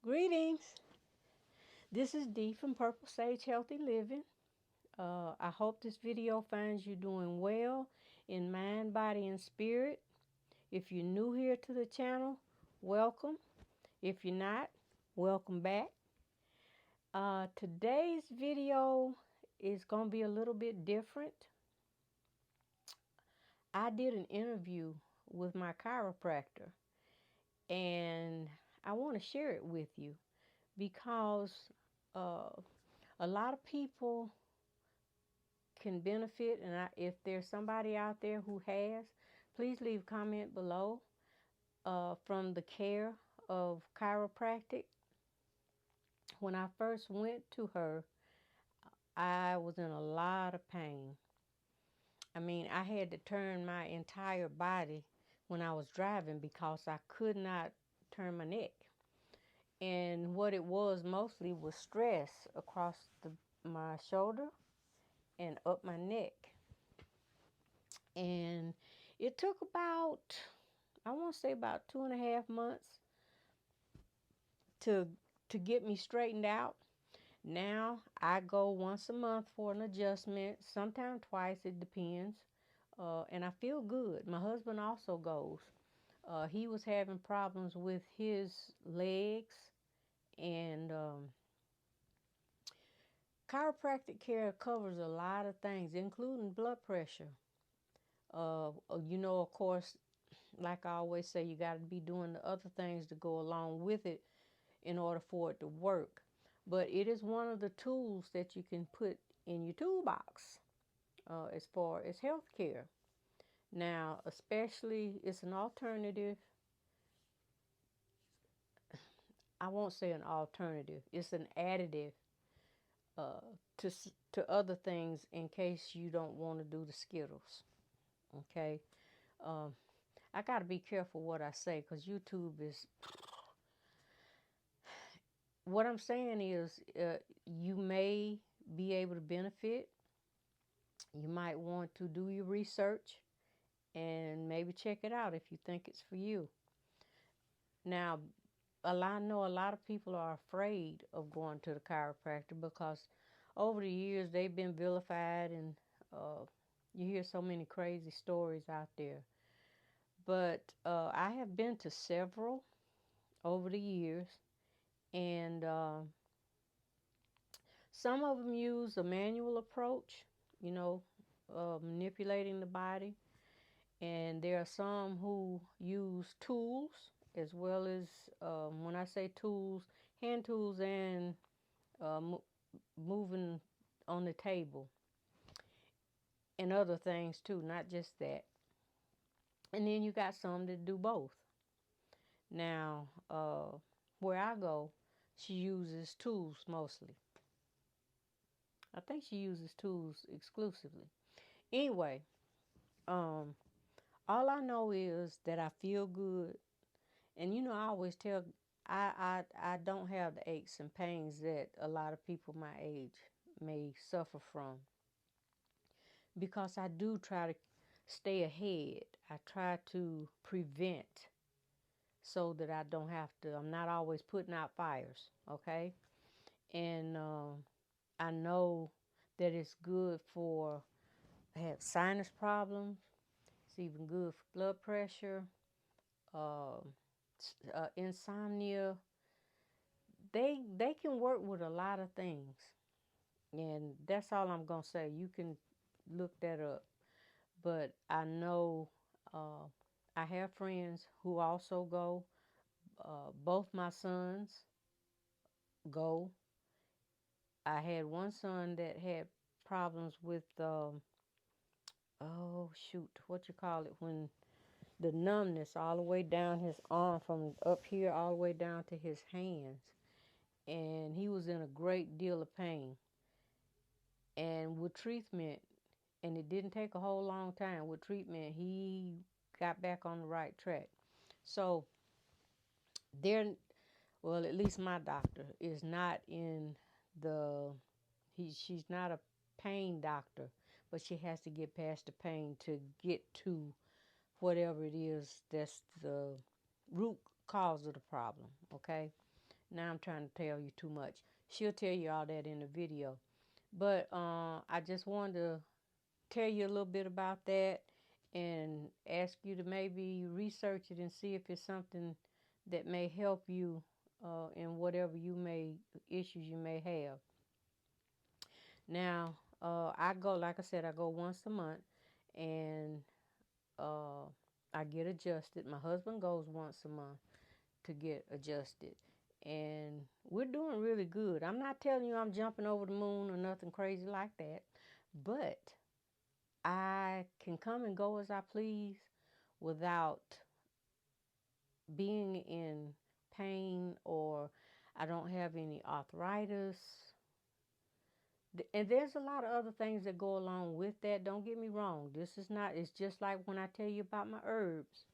Greetings. This is Dee from Purple Sage Healthy Living. I hope this video finds you doing well in mind, body, and spirit. If you're new here to the channel, welcome. If you're not, welcome back. Today's video is going to be a little bit different. I did an interview with my chiropractor, and I want to share it with you because a lot of people can benefit, and if there's somebody out there who has, please leave a comment below from the care of chiropractic. When I first went to her, I was in a lot of pain. I mean, I had to turn my entire body when I was driving because I could not turn my neck. And what it was mostly was stress across my shoulder and up my neck. And it took about, I want to say about 2.5 months to get me straightened out. Now I go once a month for an adjustment, sometimes twice, it depends. And I feel good. My husband also goes. He was having problems with his legs, and chiropractic care covers a lot of things, including blood pressure. Of course, like I always say, you got to be doing the other things to go along with it in order for it to work. But it is one of the tools that you can put in your toolbox as far as healthcare. Now, especially, it's an alternative. I won't say an alternative. It's an additive to other things in case you don't want to do the Skittles. Okay. I got to be careful what I say because YouTube is. What I'm saying is, you may be able to benefit. You might want to do your research and maybe check it out if you think it's for you. Now, I know a lot of people are afraid of going to the chiropractor because over the years they've been vilified, and you hear so many crazy stories out there. But I have been to several over the years, and some of them use a manual approach, you know, manipulating the body. And there are some who use tools as well as, when I say tools, hand tools and moving on the table and other things too, not just that. And then you got some that do both. Now, where I go, she uses tools mostly. I think she uses tools exclusively. Anyway, all I know is that I feel good. And I always tell, I don't have the aches and pains that a lot of people my age may suffer from, because I do try to stay ahead. I try to prevent so that I don't have to, I'm not always putting out fires, okay? And I know that it's good for, I have sinus problems. It's even good for blood pressure, uh, insomnia. They can work with a lot of things, and that's all I'm gonna say. You can look that up. But I know, I have friends who also go. Both my sons go. I had one son that had problems with, oh shoot, what you call it, when the numbness all the way down his arm, from up here all the way down to his hands. And he was in a great deal of pain. And with treatment, and it didn't take a whole long time, with treatment, he got back on the right track. So there, well, at least my doctor is not in the, she's not a pain doctor, but she has to get past the pain to get to whatever it is that's the root cause of the problem, okay? Now I'm trying to tell you too much. She'll tell you all that in the video. But I just wanted to tell you a little bit about that and ask you to maybe research it and see if it's something that may help you in whatever issues you may have. Now, I go, like I said, I go once a month, and uh, I get adjusted. My husband goes once a month to get adjusted, and we're doing really good. I'm not telling you I'm jumping over the moon or nothing crazy like that, but I can come and go as I please without being in pain, or I don't have any arthritis. And there's a lot of other things that go along with that. Don't get me wrong. This is not, it's just like when I tell you about my herbs.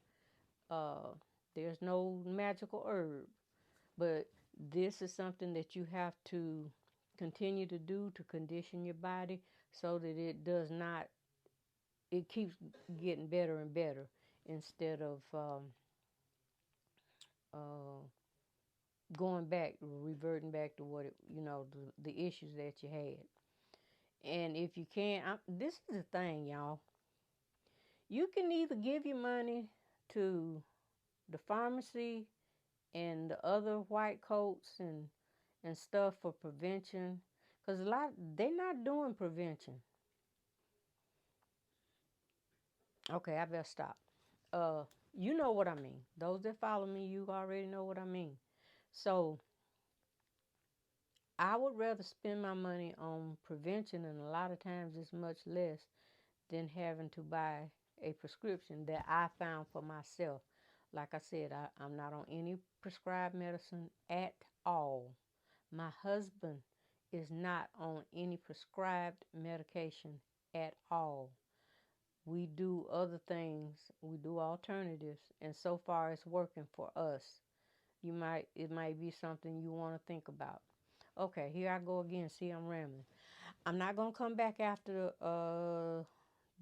Uh, there's no magical herb, but this is something that you have to continue to do to condition your body so that it keeps getting better and better instead of uh, reverting back to the issues that you had. And if you can't, this is the thing, y'all. You can either give your money to the pharmacy and the other white coats and stuff for prevention, because they're not doing prevention. Okay, I better stop. You know what I mean. Those that follow me, you already know what I mean. So I would rather spend my money on prevention, and a lot of times it's much less than having to buy a prescription that I found for myself. Like I said, I'm not on any prescribed medicine at all. My husband is not on any prescribed medication at all. We do other things, we do alternatives, and so far it's working for us. It might be something you want to think about. Okay, here I go again. See, I'm rambling. I'm not going to come back after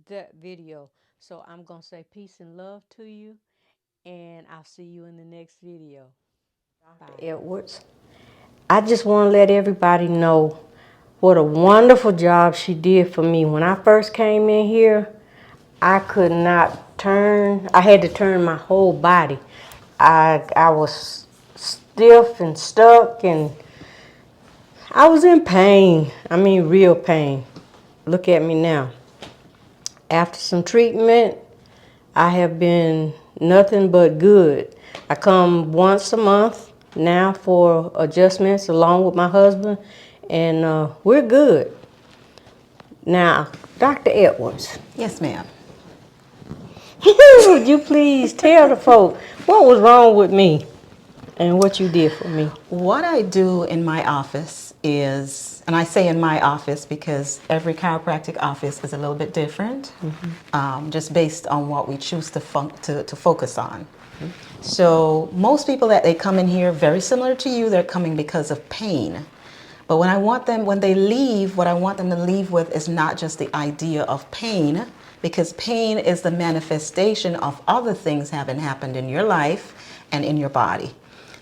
that video. So I'm going to say peace and love to you, and I'll see you in the next video. Dr. Edwards. I just want to let everybody know what a wonderful job she did for me. When I first came in here, I could not turn. I had to turn my whole body. I was stiff and stuck, and I was in pain. I mean, real pain. Look at me now. After some treatment, I have been nothing but good. I come once a month now for adjustments along with my husband, and we're good. Now, Dr. Edwards. Yes, ma'am. Would you please tell the folk what was wrong with me and what you did for me? What I do in my office is, and I say in my office because every chiropractic office is a little bit different, just based on what we choose to focus on. So most people that they come in here, very similar to you, they're coming because of pain. But when they leave, what I want them to leave with is not just the idea of pain, because pain is the manifestation of other things having happened in your life and in your body.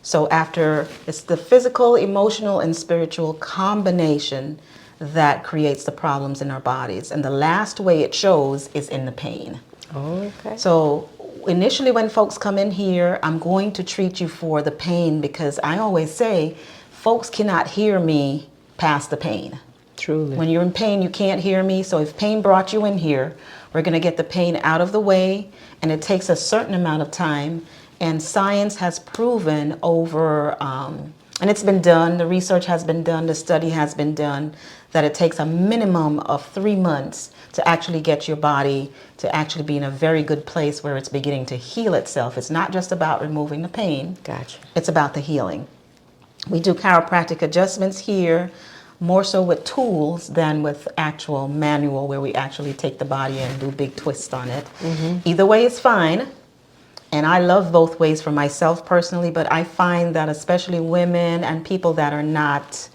So it's the physical, emotional, and spiritual combination that creates the problems in our bodies. And the last way it shows is in the pain. Okay. So initially when folks come in here, I'm going to treat you for the pain, because I always say folks cannot hear me past the pain. Truly. When you're in pain, you can't hear me. So if pain brought you in here, we're going to get the pain out of the way, and it takes a certain amount of time. And science has proven and it's been done, the research has been done, the study has been done, that it takes a minimum of 3 months to actually get your body to actually be in a very good place where it's beginning to heal itself. It's not just about removing the pain. Gotcha. It's about the healing. We do chiropractic adjustments here, more so with tools than with actual manual, where we actually take the body and do big twists on it. Either way is fine. And I love both ways for myself personally, but I find that especially women and people that are not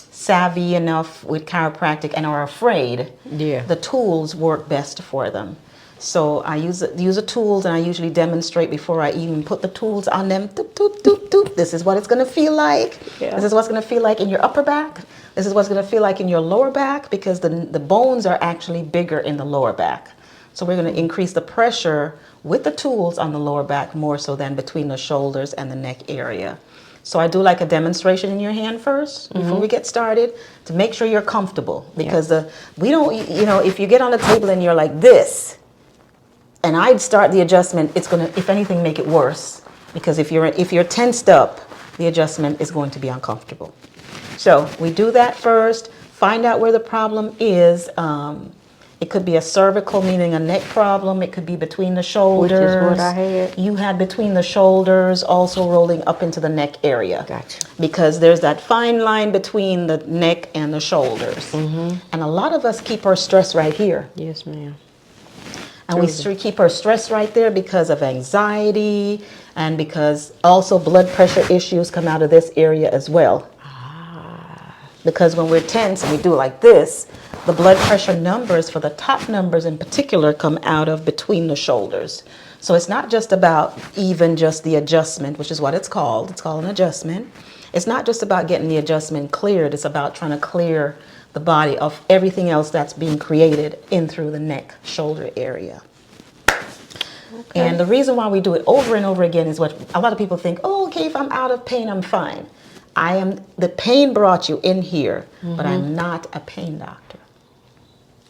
savvy enough with chiropractic and are afraid, Yeah. the tools work best for them. So I use the tools, and I usually demonstrate before I even put the tools on them. Doop, doop, doop, doop. This is what it's going to feel like. Yeah. This is what's going to feel like in your upper back. This is what's going to feel like in your lower back, because the bones are actually bigger in the lower back. So we're going to increase the pressure with the tools on the lower back more so than between the shoulders and the neck area. So I do like a demonstration in your hand first before we get started to make sure you're comfortable, because we don't, if you get on the table and you're like this, and I'd start the adjustment, it's going to, if anything, make it worse, because if you're tensed up, the adjustment is going to be uncomfortable. So we do that first, find out where the problem is. It could be a cervical, meaning a neck problem. It could be between the shoulders. Which is what I had. You had between the shoulders, also rolling up into the neck area. Gotcha. Because there's that fine line between the neck and the shoulders. And a lot of us keep our stress right here. Yes, ma'am. And we keep our stress right there because of anxiety, and because also blood pressure issues come out of this area as well. Because when we're tense and we do like this, the blood pressure numbers, for the top numbers in particular, come out of between the shoulders. So it's not just about even just the adjustment, which is what it's called. It's called an adjustment. It's not just about getting the adjustment cleared. It's about trying to clear the body of everything else that's being created in through the neck, shoulder area. Okay. And the reason why we do it over and over again is what a lot of people think, oh, okay, if I'm out of pain, I'm fine. The pain brought you in here, but I'm not a pain doctor.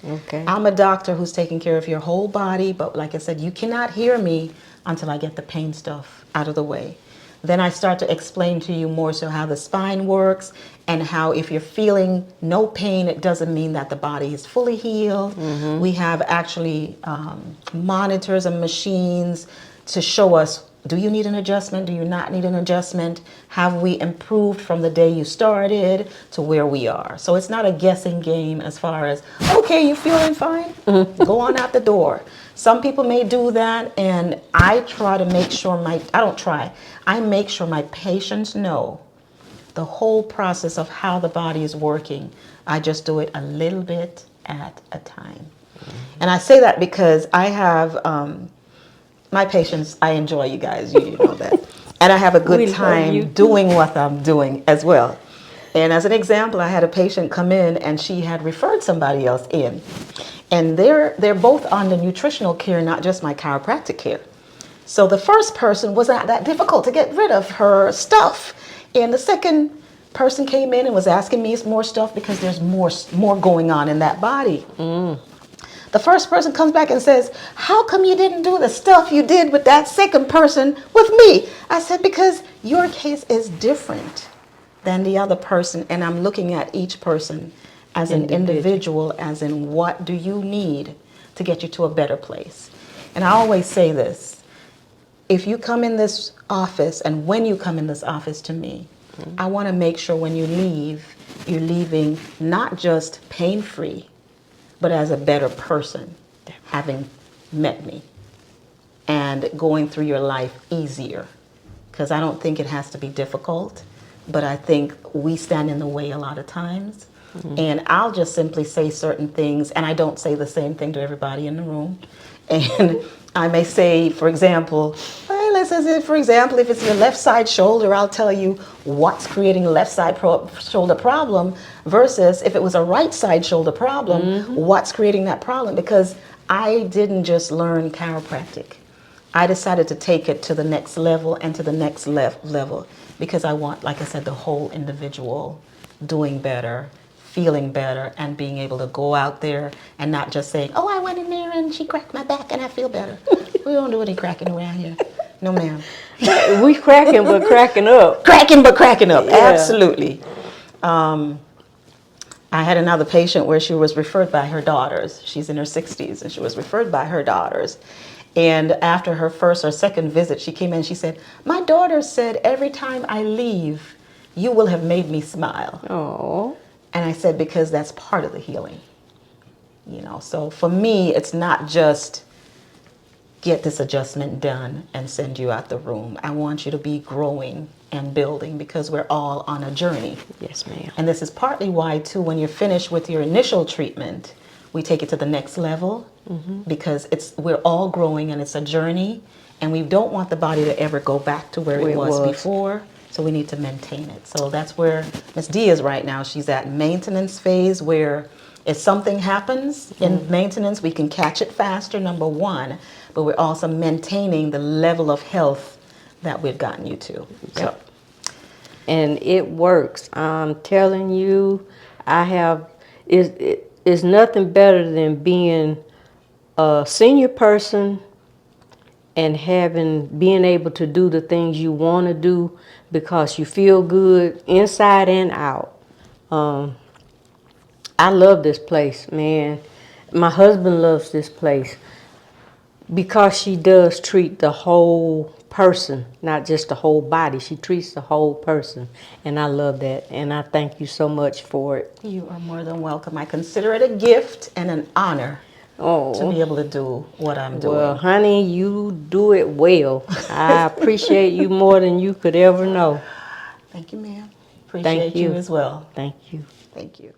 Okay. I'm a doctor who's taking care of your whole body, but like I said, you cannot hear me until I get the pain stuff out of the way. Then I start to explain to you more so how the spine works, and how if you're feeling no pain, it doesn't mean that the body is fully healed. We have actually monitors and machines to show us, do you need an adjustment? Do you not need an adjustment? Have we improved from the day you started to where we are? So it's not a guessing game as far as, okay, you feeling fine? Go on out the door. Some people may do that, and I try to make sure I make sure my patients know the whole process of how the body is working. I just do it a little bit at a time. And I say that because I have my patients, I enjoy you guys, you know that. And I have a good time doing what I'm doing as well. And as an example, I had a patient come in and she had referred somebody else in. And they're both on the nutritional care, not just my chiropractic care. So the first person was not that difficult to get rid of her stuff. And the second person came in and was asking me more stuff because there's more going on in that body. The first person comes back and says, how come you didn't do the stuff you did with that second person with me? I said, because your case is different than the other person, and I'm looking at each person as an individual, as in what do you need to get you to a better place. And I always say this, if you come in this office, and when you come in this office to me, I want to make sure when you leave, you're leaving not just pain-free, but as a better person, having met me and going through your life easier. Because I don't think it has to be difficult, but I think we stand in the way a lot of times. And I'll just simply say certain things, and I don't say the same thing to everybody in the room. And I may say, for example, let's say, for example, if it's your left side shoulder, I'll tell you what's creating a left side shoulder problem, versus if it was a right side shoulder problem, what's creating that problem. Because I didn't just learn chiropractic. I decided to take it to the next level and to the next level, because I want, like I said, the whole individual doing better, feeling better, and being able to go out there and not just saying, oh, I went in there and she cracked my back and I feel better. We don't do any cracking around here. No, ma'am. We cracking, but cracking up. Cracking, but cracking up. Yeah. Absolutely. I had another patient where she was referred by her daughters. She's in her 60s, and she was referred by her daughters. And after her first or second visit, she came in and she said, my daughter said, every time I leave, you will have made me smile. Oh. And I said, because that's part of the healing. So for me, it's not just get this adjustment done and send you out the room. I want you to be growing and building, because we're all on a journey. Yes, ma'am. And this is partly why, too, when you're finished with your initial treatment, we take it to the next level, because we're all growing and it's a journey, and we don't want the body to ever go back to where it was before. So we need to maintain it. So that's where Miss D is right now. She's at maintenance phase, where if something happens in maintenance, we can catch it faster, number one, but we're also maintaining the level of health that we've gotten you to. So. And it works. I'm telling you, it's nothing better than being a senior person and being able to do the things you want to do because you feel good inside and out. I love this place, man. My husband loves this place because she does treat the whole person, not just the whole body. She treats the whole person, and I love that, and I thank you so much for it. You are more than welcome. I consider it a gift and an honor to be able to do what I'm doing. Well, honey, you do it well. I appreciate you more than you could ever know. Thank you, ma'am. Appreciate you as well. Thank you. Thank you.